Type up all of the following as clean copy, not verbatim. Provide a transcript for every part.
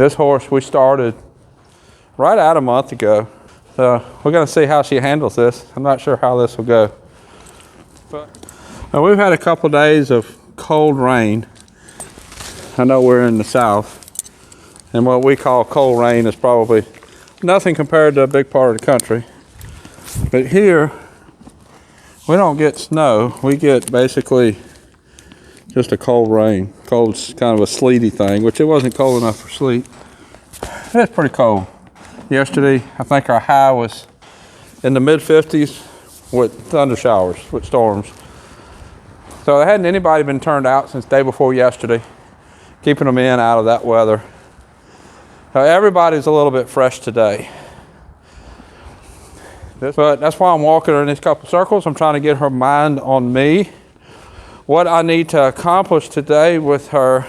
This horse we started right out a month ago. So we're going to see how she handles this. I'm not sure how this will go. But we've had a couple days of cold rain. I know we're in the south, and what we call cold rain is probably nothing compared to a big part of the country. But here, we don't get snow. We get basically just a cold rain. Cold's kind of a sleety thing, which it wasn't cold enough for sleet. It's pretty cold. Yesterday, I think our high was in the mid-50s with thunder showers, with storms. So there hadn't anybody been turned out since the day before yesterday, keeping them in out of that weather. So everybody's a little bit fresh today. But that's why I'm walking her in these couple circles. I'm trying to get her mind on me. What I need to accomplish today with her,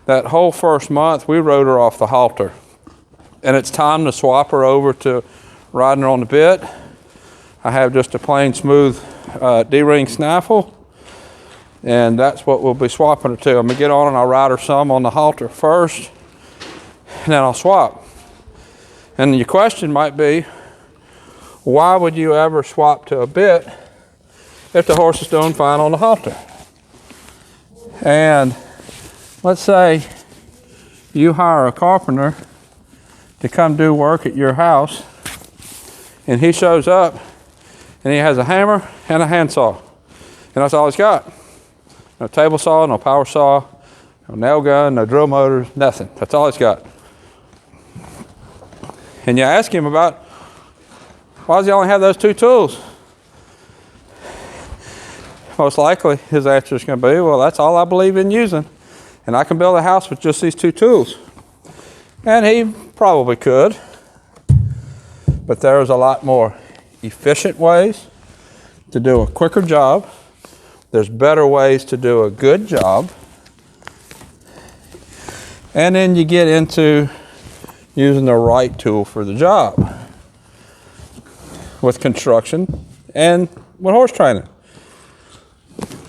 that whole first month, we rode her off the halter. And it's time to swap her over to riding her on the bit. I have just a plain smooth D-ring snaffle, and that's what we'll be swapping her to. I'm gonna get on and I'll ride her some on the halter first, and then I'll swap. And your question might be, why would you ever swap to a bit if the horse is doing fine on the halter? And let's say you hire a carpenter to come do work at your house, and he shows up and he has a hammer and a handsaw, and that's all he's got. No table saw, no power saw, no nail gun, no drill motors, nothing. That's all he's got. And you ask him about, why does he only have those two tools? Most likely his answer is going to be, well, that's all I believe in using, and I can build a house with just these two tools. And he probably could, but there's a lot more efficient ways to do a quicker job. There's better ways to do a good job. And then you get into using the right tool for the job with construction and with horse training.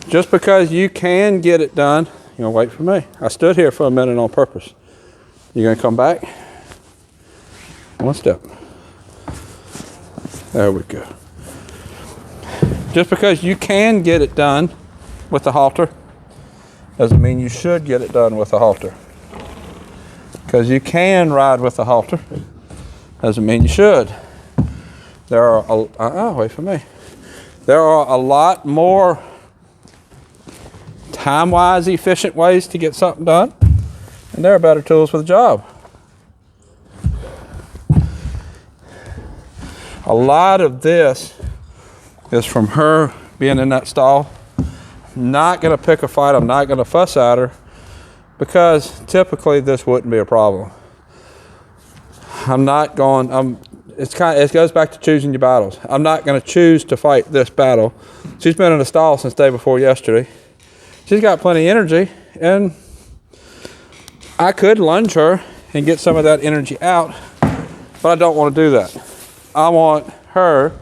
Just because you can get it done, you're gonna wait for me. I stood here for a minute on purpose. You gonna come back? One step. There we go. Just because you can get it done with the halter doesn't mean you should get it done with a halter. Because you can ride with a halter doesn't mean you should. There are wait for me. There are a lot more time-wise efficient ways to get something done, and there are better tools for the job. A lot of this is from her being in that stall. I'm not going to pick a fight. I'm not going to fuss at her, because typically this wouldn't be a problem. It goes back to choosing your battles. I'm not going to choose to fight this battle. She's been in the stall since the day before yesterday. She's got plenty of energy, and I could lunge her and get some of that energy out, but I don't want to do that. I want her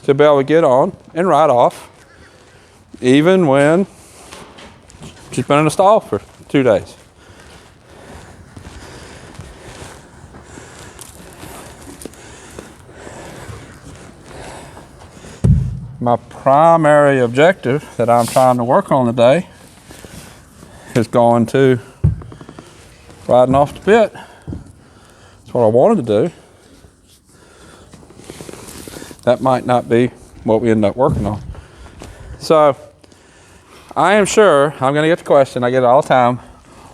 to be able to get on and ride off, even when she's been in the stall for 2 days. My primary objective that I'm trying to work on today is going to riding off the bit. That's what I wanted to do. That might not be what we end up working on. So I am sure I'm going to get the question, I get it all the time,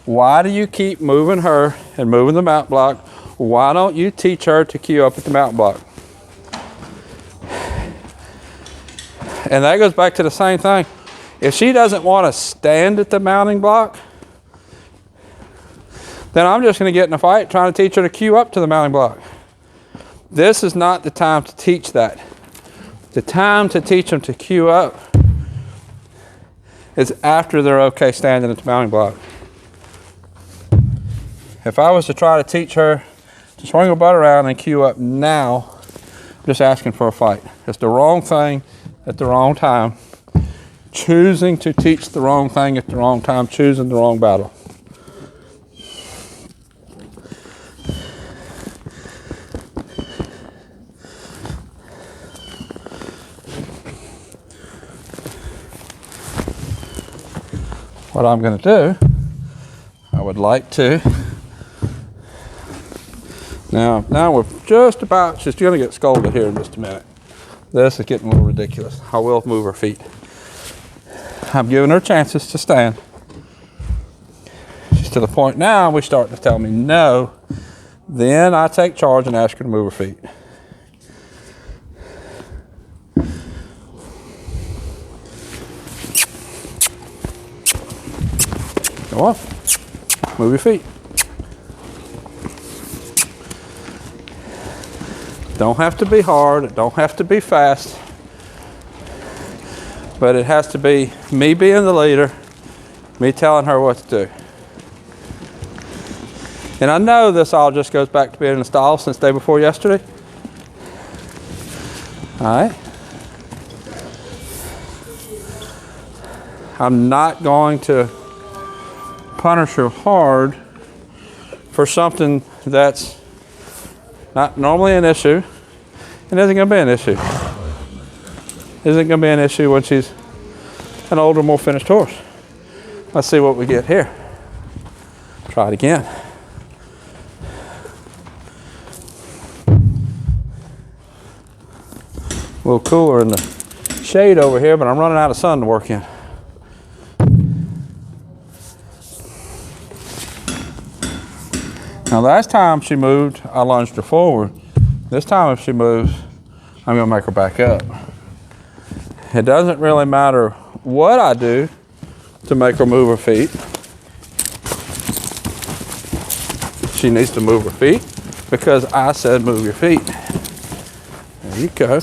why do you keep moving her and moving the mount block? Why don't you teach her to queue up at the mount block? And that goes back to the same thing. If she doesn't want to stand at the mounting block, then I'm just going to get in a fight trying to teach her to queue up to the mounting block. This is not the time to teach that. The time to teach them to queue up is after they're okay standing at the mounting block. If I was to try to teach her to swing her butt around and queue up now, I'm just asking for a fight. It's the wrong thing at the wrong time. Choosing to teach the wrong thing at the wrong time, choosing the wrong battle. what I'm going to do, I would like to, now we're just about, she's going to get scolded here in just a minute. This is getting a little ridiculous. I will move her feet. I'm giving her chances to stand. She's to the point now where she's starting to tell me no. Then I take charge and ask her to move her feet. Go on. Move your feet. Don't have to be hard. It don't have to be fast. But it has to be me being the leader, me telling her what to do. And I know this all just goes back to being in the stall since day before yesterday. All right. I'm not going to punish her hard for something that's not normally an issue and isn't going to be an issue. Isn't going to be an issue when she's an older, more finished horse. Let's see what we get here. Try it again. A little cooler in the shade over here, but I'm running out of sun to work in. Now last time she moved, I lunged her forward. This time if she moves, I'm gonna make her back up. It doesn't really matter what I do to make her move her feet. She needs to move her feet because I said move your feet. There you go.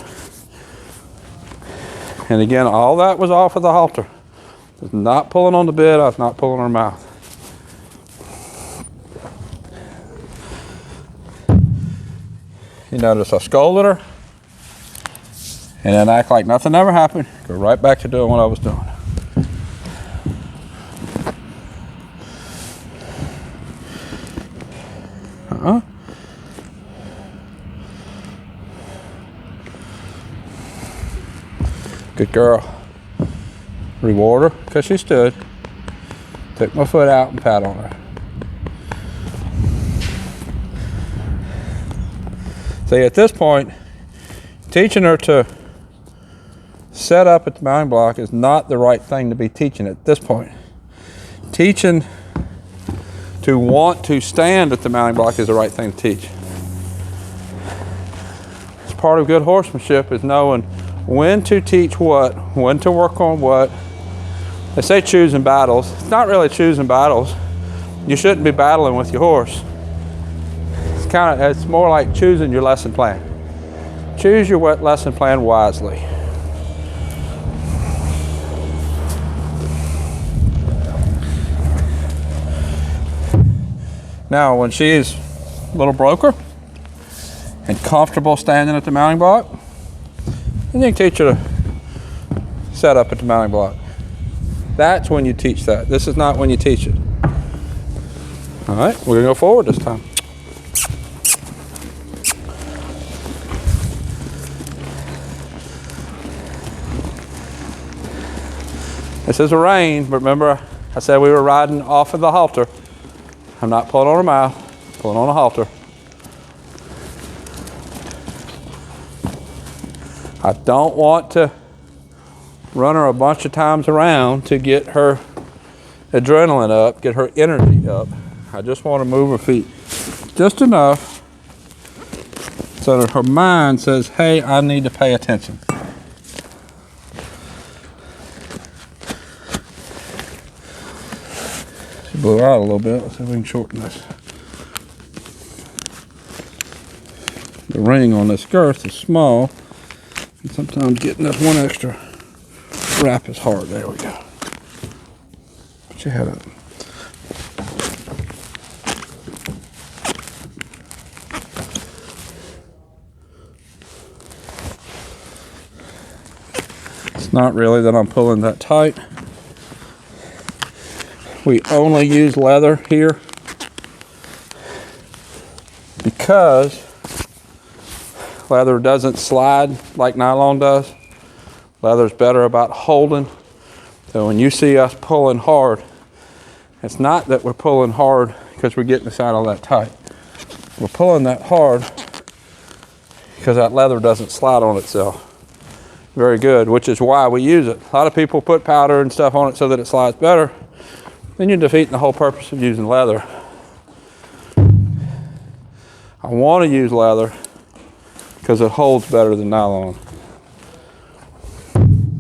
And again, all that was off of the halter. I was not pulling on the bit, I was not pulling her mouth. You notice I scolded her and then act like nothing ever happened. Go right back to doing what I was doing. Good girl. Reward her because she stood. Took my foot out and pat on her. See, at this point, teaching her to set up at the mounting block is not the right thing to be teaching at this point. Teaching to want to stand at the mounting block is the right thing to teach. It's part of good horsemanship is knowing when to teach what, when to work on what. They say choosing battles. It's not really choosing battles. You shouldn't be battling with your horse. It's more like choosing your lesson plan. Choose your lesson plan wisely. Now, when she's a little broker and comfortable standing at the mounting block, then you can teach her to set up at the mounting block. That's when you teach that. This is not when you teach it. All right, we're gonna go forward this time. This is a rein, but remember I said we were riding off of the halter. I'm not pulling on her mouth, pulling on a halter. I don't want to run her a bunch of times around to get her adrenaline up, get her energy up. I just want to move her feet just enough so that her mind says, hey, I need to pay attention. She blew out a little bit. Let's see if we can shorten this. The ring on this girth is small, and sometimes getting this one extra wrap is hard. There we go. Put your head up. It's not really that I'm pulling that tight. We only use leather here because leather doesn't slide like nylon does. Leather's better about holding. So when you see us pulling hard, It's not that we're pulling hard because we're getting the saddle that tight. We're pulling that hard because that leather doesn't slide on itself very good, which is why we use it. A lot of people put powder and stuff on it so that it slides better. Then you're defeating the whole purpose of using leather. I want to use leather because it holds better than nylon.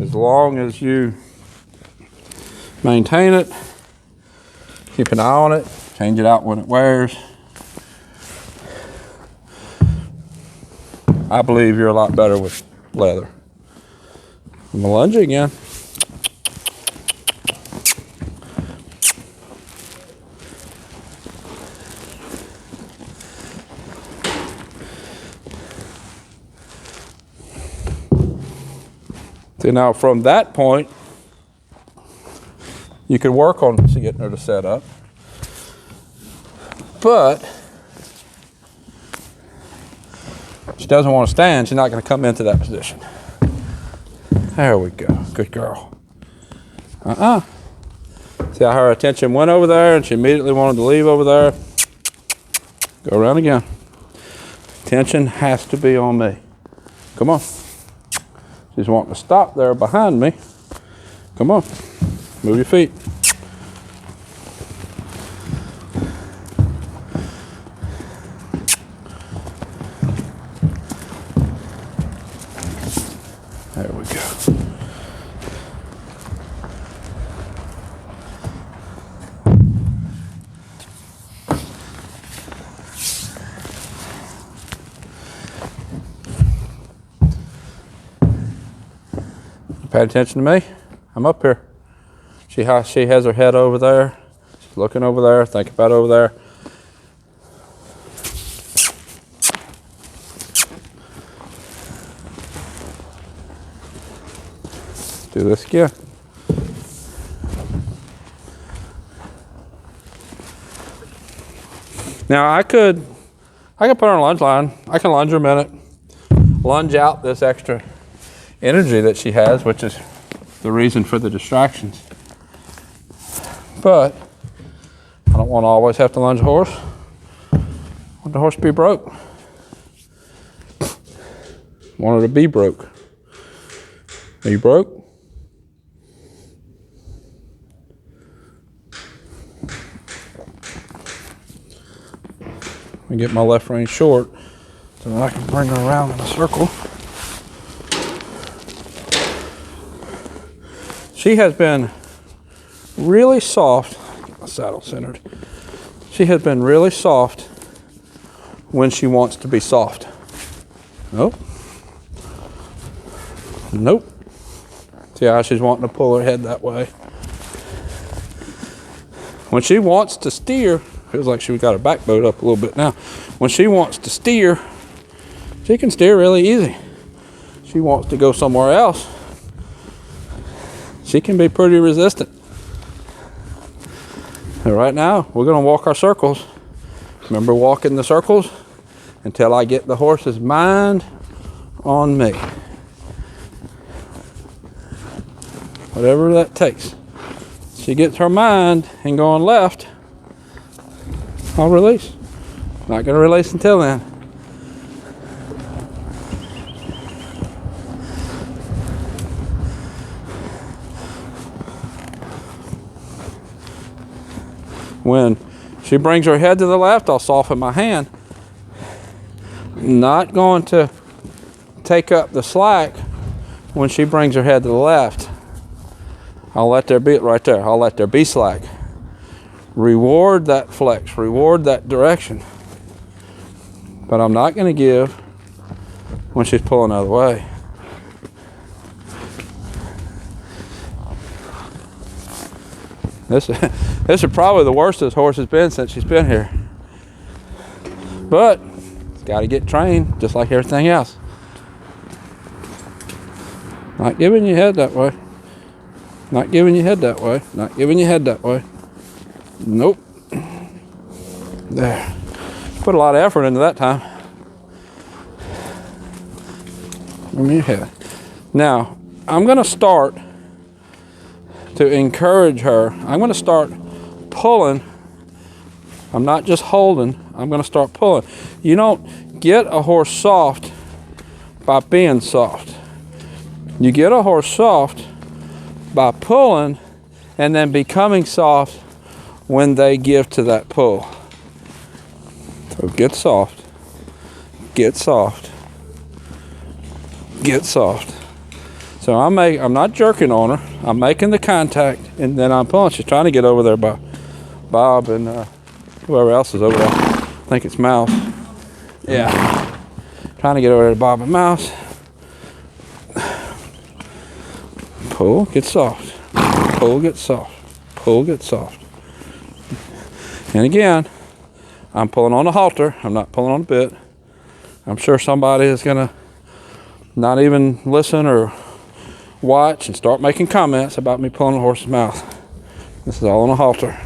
As long as you maintain it, keep an eye on it, change it out when it wears, I believe you're a lot better with leather. I'm gonna lunge again. See, now from that point, you can work on getting her to set up. But she doesn't want to stand. She's not going to come into that position. There we go. Good girl. See how her attention went over there and she immediately wanted to leave over there. Go around again. Attention has to be on me. Come on. She's wanting to stop there behind me. Come on. Move your feet. There we go. Pay attention to me. I'm up here. She has her head over there. She's looking over there, thinking about over there. Do this again. Now I could put her on a lunge line. I can lunge her a minute, lunge out this extra energy that she has, which is the reason for the distractions. But I don't want to always have to lunge a horse. I want the horse to be broke. I want her to be broke. Are you broke? Let me get my left rein short so that I can bring her around in a circle. She has been really soft. Get my saddle centered. She has been really soft when she wants to be soft. Nope. Nope. See how she's wanting to pull her head that way. When she wants to steer, feels like she got her back bowed up a little bit now. When she wants to steer, she can steer really easy. She wants to go somewhere else. She can be pretty resistant. And right now, we're going to walk our circles. Remember walking the circles until I get the horse's mind on me. Whatever that takes. She gets her mind and going left, I'll release. Not going to release until then. When she brings her head to the left, I'll soften my hand. Not going to take up the slack when she brings her head to the left. I'll let there be it right there. I'll let there be slack. Reward that flex, reward that direction. But I'm not going to give when she's pulling the other way. This is probably the worst this horse has been since she's been here. But it's got to get trained just like everything else. Not giving your head that way. Not giving your head that way. Not giving your head that way. Nope. There. Put a lot of effort into that time. Give me your head. Now, I'm going to start to encourage her. I'm going to start pulling. I'm not just holding, I'm gonna start pulling. You don't get a horse soft by being soft. You get a horse soft by pulling and then becoming soft when they give to that pull. So get soft, get soft, get soft. So I'm not jerking on her. I'm making the contact and then I'm pulling. She's trying to get over there by Bob and whoever else is over there. I think it's Mouse. Yeah. Trying to get over there to Bob and Mouse. Pull, get soft. Pull, get soft. Pull, get soft. And again, I'm pulling on the halter. I'm not pulling on the bit. I'm sure somebody is gonna not even listen or watch and start making comments about me pulling the horse's mouth. This is all on a halter.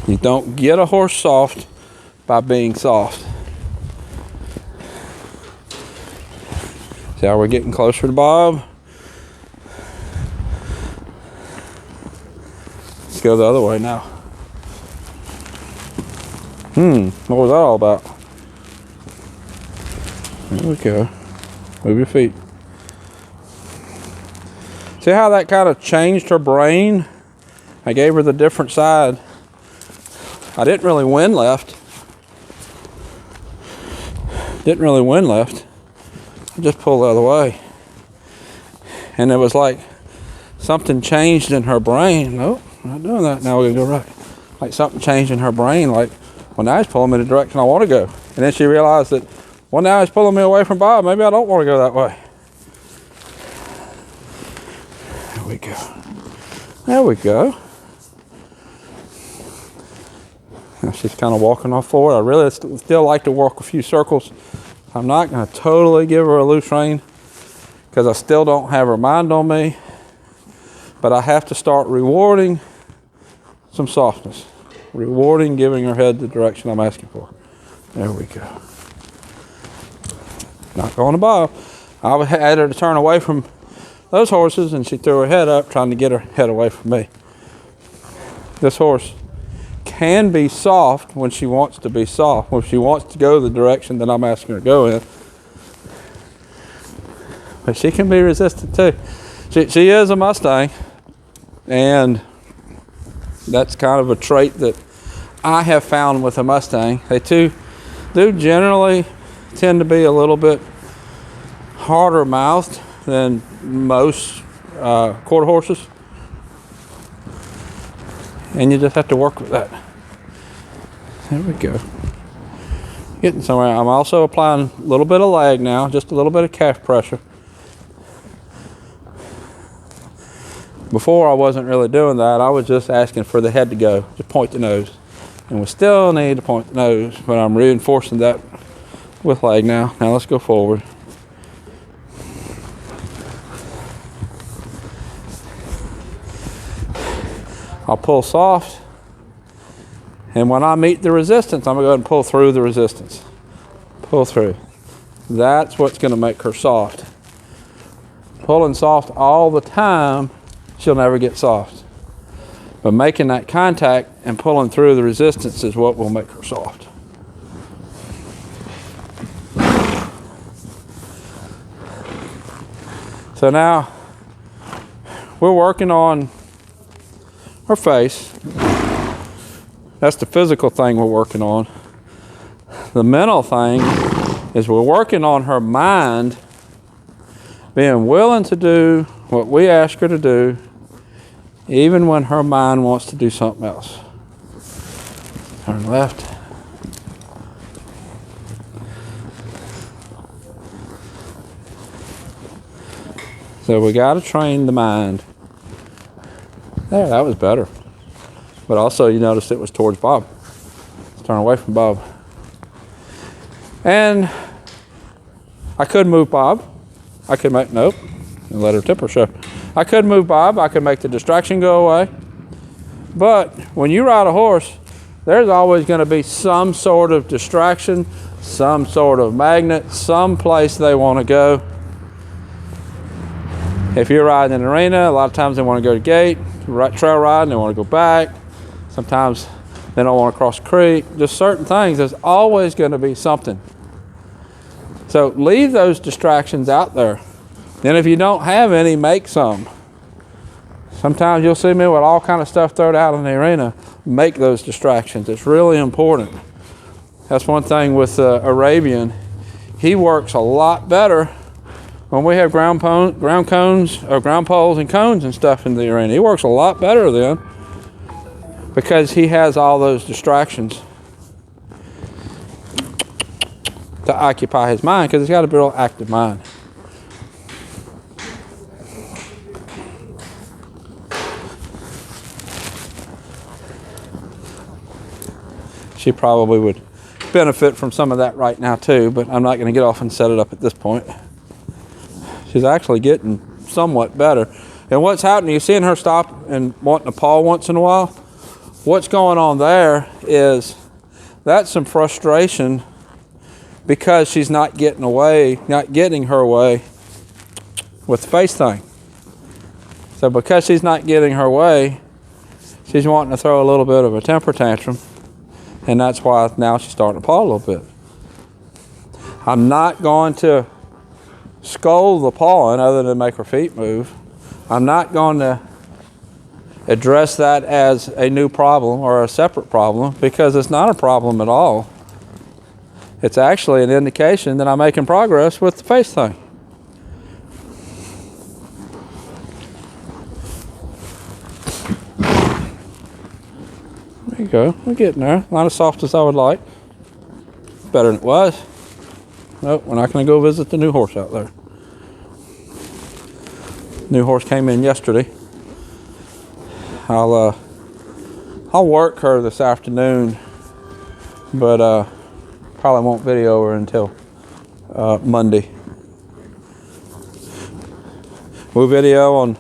You don't get a horse soft by being soft. See how we're getting closer to Bob? Let's go the other way now. What was that all about? There we go. Move your feet. See how that kind of changed her brain? I gave her the different side. I didn't really win left. I just pulled the other way. And it was like something changed in her brain. Nope, not doing that. Now we're gonna go right. Like something changed in her brain. Like, well, now he's pulling me in the direction I want to go. And then she realized that, well, now he's pulling me away from Bob. Maybe I don't want to go that way. There we go. There we go. Now she's kind of walking off forward. I really still like to walk a few circles. I'm not going to totally give her a loose rein because I still don't have her mind on me. But I have to start rewarding some softness. Rewarding giving her head the direction I'm asking for. There we go. Not going to Bob. I had her to turn away from those horses and she threw her head up trying to get her head away from me. This horse can be soft when she wants to be soft, when she wants to go the direction that I'm asking her to go in. But she can be resistant too. She is a Mustang, and that's kind of a trait that I have found with a Mustang. They too do generally tend to be a little bit harder mouthed than most quarter horses. And you just have to work with that. There we go. Getting somewhere. I'm also applying a little bit of lag now, just a little bit of calf pressure. Before I wasn't really doing that. I was just asking for the head to go, just point the nose. And we still need to point the nose, but I'm reinforcing that with lag now. Now let's go forward. I'll pull soft, and when I meet the resistance, I'm gonna go ahead and pull through the resistance. Pull through. That's what's gonna make her soft. Pulling soft all the time, she'll never get soft. But making that contact and pulling through the resistance is what will make her soft. So now, we're working on her face. That's the physical thing we're working on. The mental thing is we're working on her mind being willing to do what we ask her to do, even when her mind wants to do something else. Turn left. So we got to train the mind. There, that was better. But also you noticed it was towards Bob. Let's turn away from Bob. And I could move Bob. I could make, nope, and let her temper show. I could move Bob. I could make the distraction go away. But when you ride a horse, there's always going to be some sort of distraction, some sort of magnet, some place they want to go. If you're riding in the arena, a lot of times they want to go to gate. Trail riding, they want to go back. Sometimes they don't want to cross the creek. Just certain things, there's always going to be something. So leave those distractions out there. Then if you don't have any, make some. Sometimes you'll see me with all kind of stuff thrown out in the arena. Make those distractions. It's really important. That's one thing with Arabian. He works a lot better when we have ground cones or ground poles and cones and stuff in the arena. He works a lot better then because he has all those distractions to occupy his mind, because he's got a real active mind. She probably would benefit from some of that right now too, but I'm not going to get off and set it up at this point. She's actually getting somewhat better. And what's happening, you're seeing her stop and wanting to paw once in a while. What's going on there is that's some frustration because she's not getting her way with the face thing. So because she's not getting her way, she's wanting to throw a little bit of a temper tantrum. And that's why now she's starting to paw a little bit. I'm not going to scold the pawing other than make her feet move. I'm not going to address that as a new problem or a separate problem, because it's not a problem at all. It's actually an indication that I'm making progress with the face thing. There you go. We're getting there. Not as soft as I would like. Better than it was. Nope, we're not going to go visit the new horse out there. New horse came in yesterday. I'll work her this afternoon, but probably won't video her until Monday. We'll video on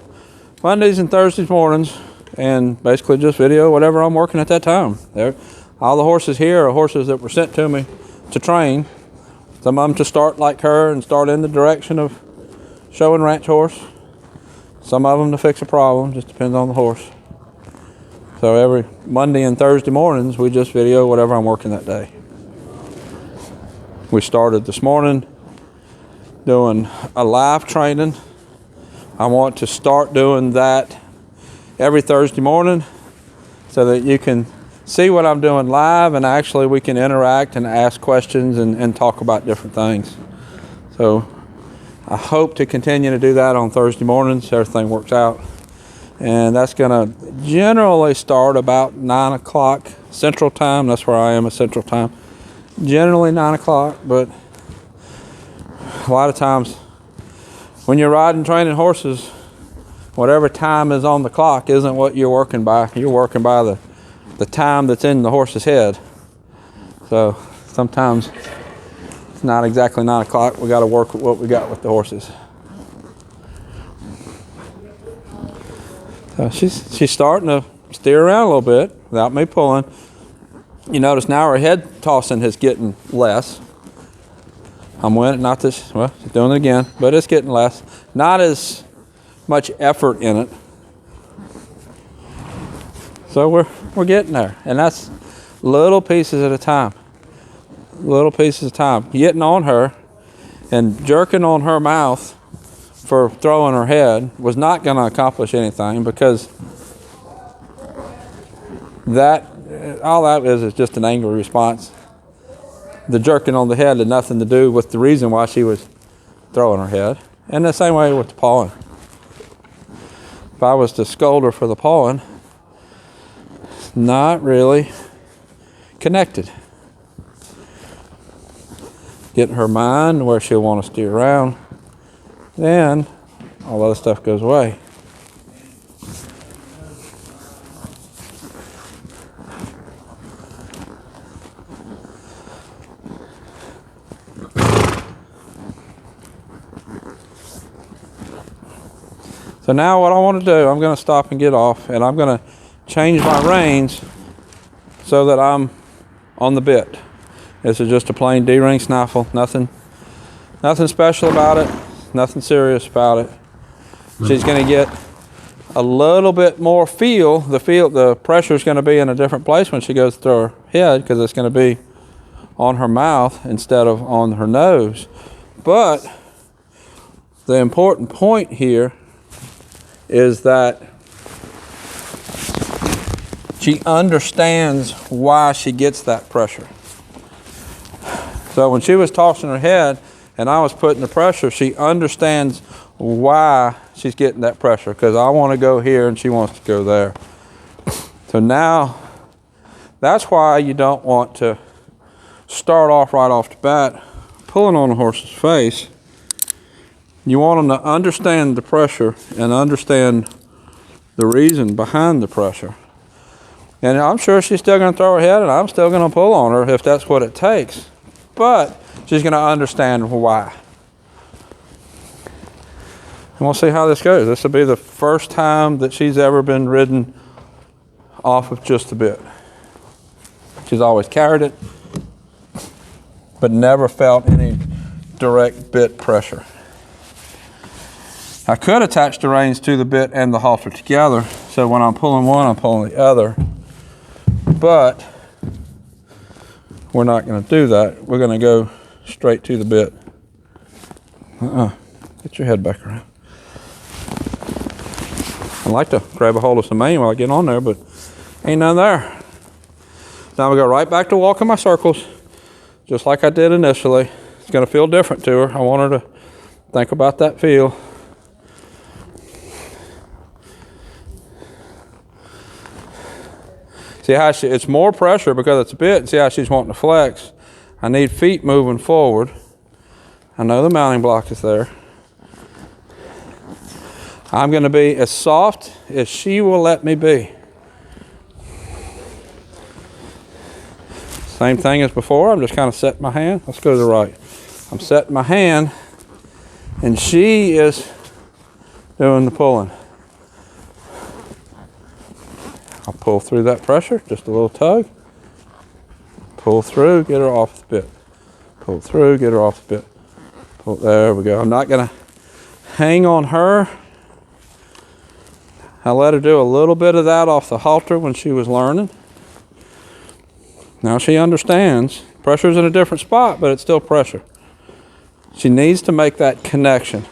Mondays and Thursdays mornings, and basically just video whatever I'm working at that time. All the horses here are horses that were sent to me to train. Some of them to start like her and start in the direction of show and ranch horse. Some of them to fix a problem, just depends on the horse. So every Monday and Thursday mornings, we just video whatever I'm working that day. We started this morning doing a live training. I want to start doing that every Thursday morning so that you can see what I'm doing live, and actually we can interact and ask questions and talk about different things. So I hope to continue to do that on Thursday mornings. Everything works out. And that's going to generally start about 9 o'clock Central Time. That's where I am at Central Time. Generally 9 o'clock, but a lot of times when you're riding, training horses, whatever time is on the clock isn't what you're working by. You're working by the time that's in the horse's head. So sometimes it's not exactly 9 o'clock. We got to work with what we got with the horses. So she's starting to steer around a little bit without me pulling. You notice now her head tossing is getting less. I'm winning, not this, well, she's doing it again, but it's getting less. Not as much effort in it. So we're getting there, and that's little pieces at a time. Little pieces at a time. Getting on her and jerking on her mouth for throwing her head was not going to accomplish anything, because all that is just an angry response. The jerking on the head had nothing to do with the reason why she was throwing her head. And the same way with the pawing. If I was to scold her for the pawing, it's not really connected. Getting her mind where she'll want to steer around, then all other stuff goes away. So now what I want to do, I'm going to stop and get off, and I'm going to change my reins so that I'm on the bit. This is just a plain D-ring snaffle, nothing special about it, nothing serious about it. She's going to get a little bit more feel. The pressure is going to be in a different place when she goes through her head, because it's going to be on her mouth instead of on her nose. But the important point here is that she understands why she gets that pressure. So when she was tossing her head and I was putting the pressure, she understands why she's getting that pressure, because I want to go here and she wants to go there. So now, that's why you don't want to start off right off the bat pulling on a horse's face. You want them to understand the pressure and understand the reason behind the pressure. And I'm sure she's still going to throw her head, and I'm still going to pull on her if that's what it takes. But she's going to understand why. And we'll see how this goes. This will be the first time that she's ever been ridden off of just a bit. She's always carried it, but never felt any direct bit pressure. I could attach the reins to the bit and the halter together, so when I'm pulling one, I'm pulling the other. But we're not going to do that. We're going to go straight to the bit. Get your head back around. I'd like to grab a hold of some mane while I get on there, but ain't none there. Now we go right back to walking my circles, just like I did initially. It's going to feel different to her. I want her to think about that feel. See how it's more pressure because it's a bit. See how she's wanting to flex. I need feet moving forward. I know the mounting block is there. I'm going to be as soft as she will let me be. Same thing as before. I'm just kind of setting my hand. Let's go to the right. I'm setting my hand, and she is doing the pulling. I'll pull through that pressure, just a little tug. Pull through, get her off the bit. Pull through, get her off the bit. Pull, there we go. I'm not going to hang on her. I let her do a little bit of that off the halter when she was learning. Now she understands. Pressure's in a different spot, but it's still pressure. She needs to make that connection.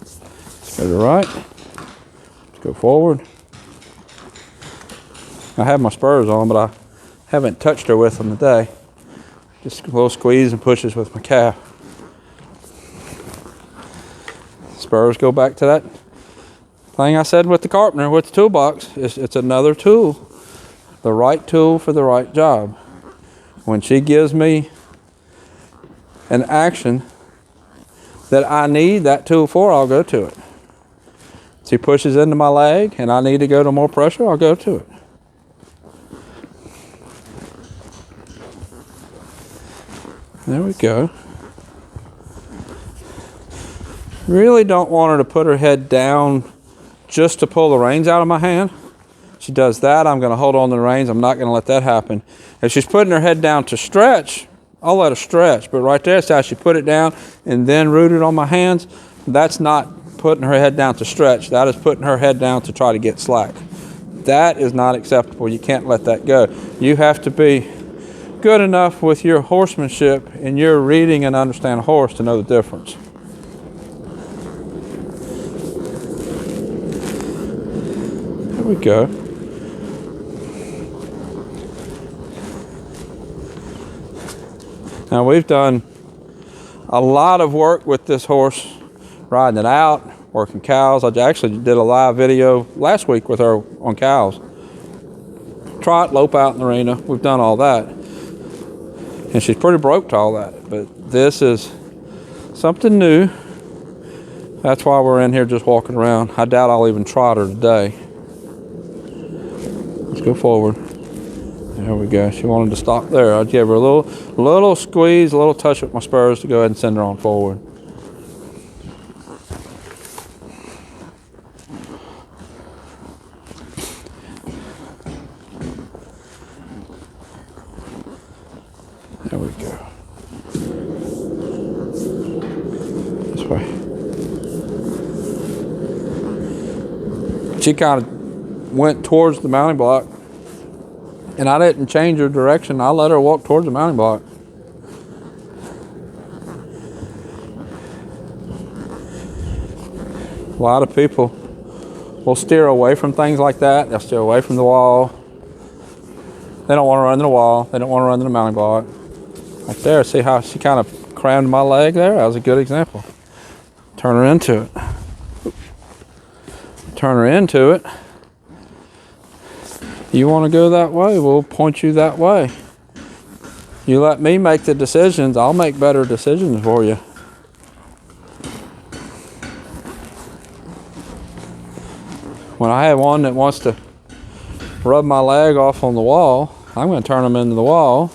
Let's go to the right. Let's go forward. I have my spurs on, but I haven't touched her with them today. Just a little squeeze and pushes with my calf. Spurs go back to that thing I said with the carpenter, with the toolbox. It's another tool. The right tool for the right job. When she gives me an action that I need that tool for, I'll go to it. She pushes into my leg and I need to go to more pressure, I'll go to it. There we go. Really don't want her to put her head down just to pull the reins out of my hand. She does that, I'm going to hold on to the reins. I'm not going to let that happen. If she's putting her head down to stretch, I'll let her stretch. But right there, it's how she put it down and then root it on my hands. That's not putting her head down to stretch. That is putting her head down to try to get slack. That is not acceptable. You can't let that go. You have to be good enough with your horsemanship and your reading and understand a horse to know the difference. There we go. Now we've done a lot of work with this horse, riding it out, working cows. I actually did a live video last week with her on cows. Trot, lope out in the arena. We've done all that. And she's pretty broke to all that. But this is something new. That's why we're in here just walking around. I doubt I'll even trot her today. Let's go forward. There we go. She wanted to stop there. I'd give her a little squeeze, a little touch with my spurs to go ahead and send her on forward. There we go. This way. She kind of went towards the mounting block, and I didn't change her direction. I let her walk towards the mounting block. A lot of people will steer away from things like that. They'll steer away from the wall. They don't want to run to the wall. They don't want to run to the mounting block. Right there, see how she kind of crammed my leg there? That was a good example. Turn her into it. Turn her into it. You want to go that way? We'll point you that way. You let me make the decisions, I'll make better decisions for you. When I have one that wants to rub my leg off on the wall, I'm going to turn them into the wall.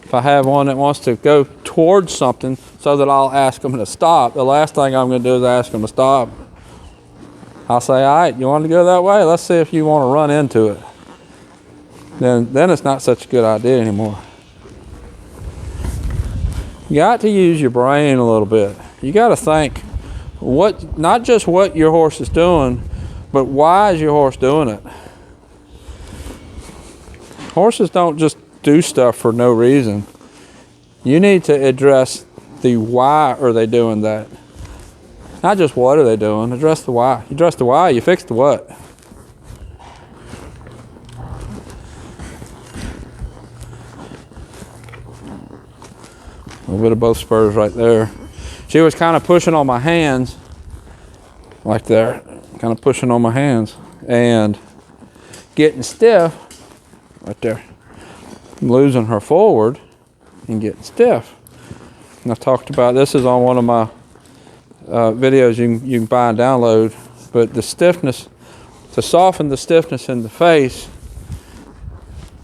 If I have one that wants to go towards something so that I'll ask them to stop, the last thing I'm going to do is ask them to stop. I'll say, all right, you want to go that way? Let's see if you want to run into it. Then it's not such a good idea anymore. You got to use your brain a little bit. You got to think not just what your horse is doing, but why is your horse doing it? Horses don't just do stuff for no reason. You need to address the why are they doing that. Not just what are they doing, address the why. You address the why, you fix the what. A little bit of both spurs right there. She was kind of pushing on my hands, like there, kind of pushing on my hands and getting stiff, right there. I'm losing her forward and getting stiff. And I've talked about, this is on one of my videos you can buy and download, but the stiffness, to soften the stiffness in the face,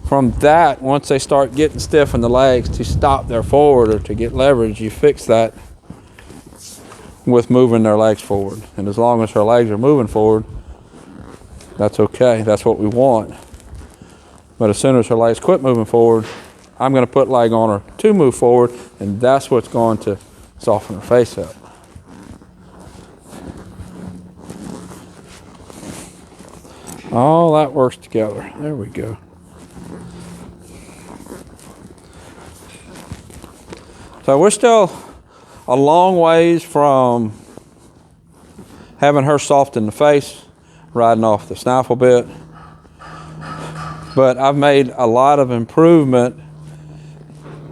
from that, once they start getting stiff in the legs, to stop their forward or to get leverage, you fix that with moving their legs forward. And as long as her legs are moving forward, that's okay. That's what we want. But as soon as her legs quit moving forward, I'm going to put leg on her to move forward, and that's what's going to soften her face up. All that works together. There we go. So we're still a long ways from having her soft in the face, riding off the snaffle bit. But I've made a lot of improvement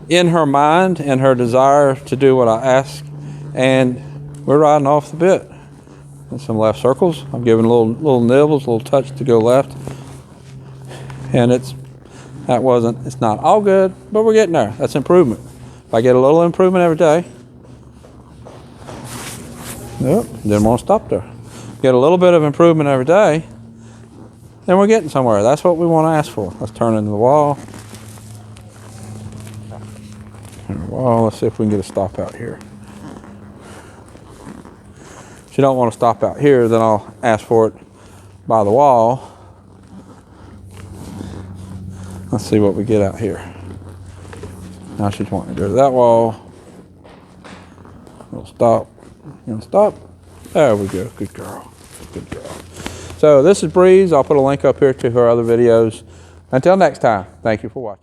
in her mind and her desire to do what I ask, and we're riding off the bit. And some left circles. I'm giving little nibbles, a little touch to go left. And it's not all good, but we're getting there. That's improvement. If I get a little improvement every day, didn't want to stop there. Get a little bit of improvement every day, then we're getting somewhere. That's what we want to ask for. Let's turn into the wall. Let's see if we can get a stop out here. If you don't want to stop out here, then I'll ask for it by the wall. Let's see what we get out here. Now she's wanting to go to that wall. We'll stop. You want to stop? There we go. Good girl. Good girl. So this is Breeze. I'll put a link up here to her other videos. Until next time, thank you for watching.